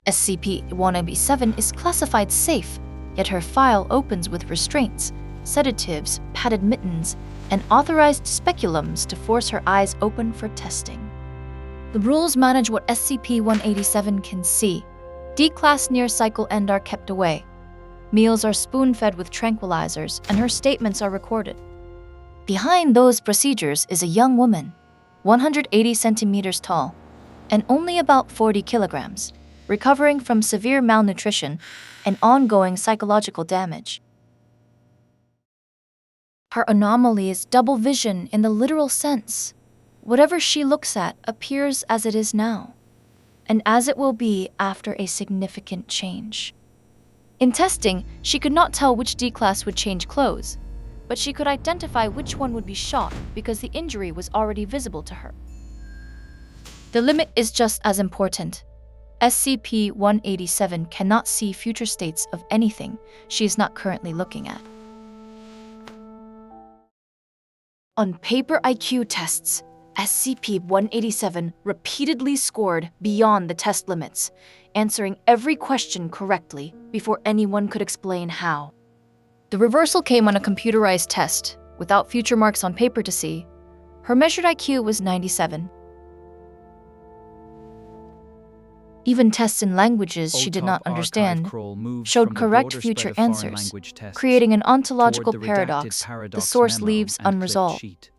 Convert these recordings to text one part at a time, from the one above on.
SCP-187 is classified safe, yet her file opens with restraints, sedatives, padded mittens, and authorized speculums to force her eyes open for testing. The rules manage what SCP-187 can see. D-class near cycle end are kept away. Meals are spoon-fed with tranquilizers, and her statements are recorded. Behind those procedures is a young woman, 180 centimeters tall, and only about 40 kilograms, recovering from severe malnutrition and ongoing psychological damage. Her anomaly is double vision in the literal sense. Whatever she looks at appears as it is now, and as it will be after a significant change. In testing, she could not tell which D-class would change clothes, but she could identify which one would be shot because the injury was already visible to her. The limit is just as important. SCP-187 cannot see future states of anything she is not currently looking at. On paper IQ tests, SCP-187 repeatedly scored beyond the test limits, answering every question correctly before anyone could explain how. The reversal came on a computerized test. Without future marks on paper to see, her measured IQ was 97. Even tests in languages she did not understand showed correct future answers, creating an ontological paradox the source leaves unresolved.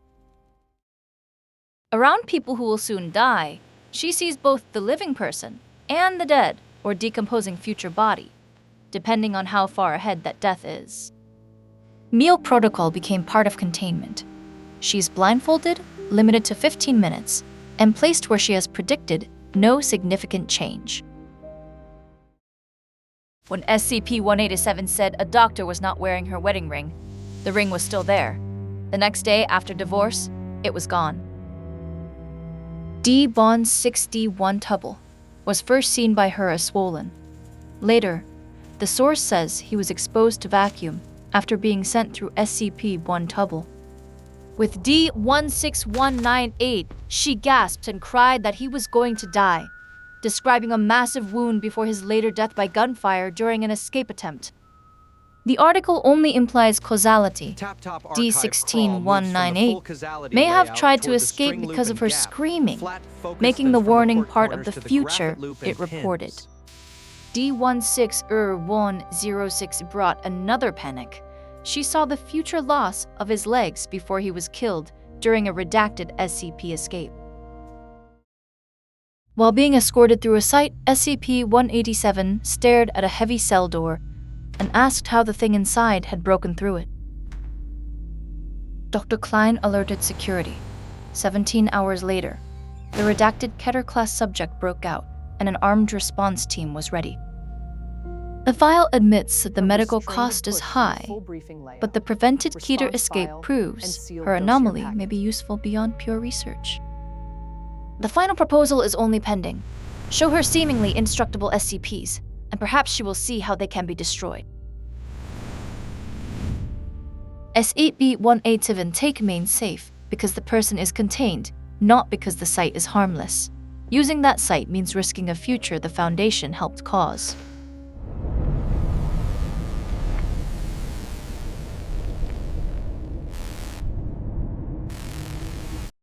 Around people who will soon die, she sees both the living person and the dead or decomposing future body, depending on how far ahead that death is. Meal protocol became part of containment. She's blindfolded, limited to 15 minutes, and placed where she has predicted no significant change. When SCP-187 said a doctor was not wearing her wedding ring, the ring was still there. The next day after divorce, it was gone. D-161 was first seen by her as swollen. Later, the source says he was exposed to vacuum after being sent through SCP-1. With D-16198, she gasped and cried that he was going to die, describing a massive wound before his later death by gunfire during an escape attempt. The article only implies causality. D-16198 may have tried to escape because of her screaming, making the warning part of the future it reported. D-16106 brought another panic. She saw the future loss of his legs before he was killed during a redacted SCP escape. While being escorted through a site, SCP-187 stared at a heavy cell door and asked how the thing inside had broken through it. Dr. Klein alerted security. 17 hours later, the redacted Keter-class subject broke out, and an armed response team was ready. The file admits that the medical cost is high, but the prevented Keter escape proves her anomaly may be useful beyond pure research. The final proposal is only pending. Show her seemingly indestructible SCPs, and perhaps she will see how they can be destroyed. SCP-187 take remains safe because the person is contained, not because the site is harmless. Using that site means risking a future the Foundation helped cause.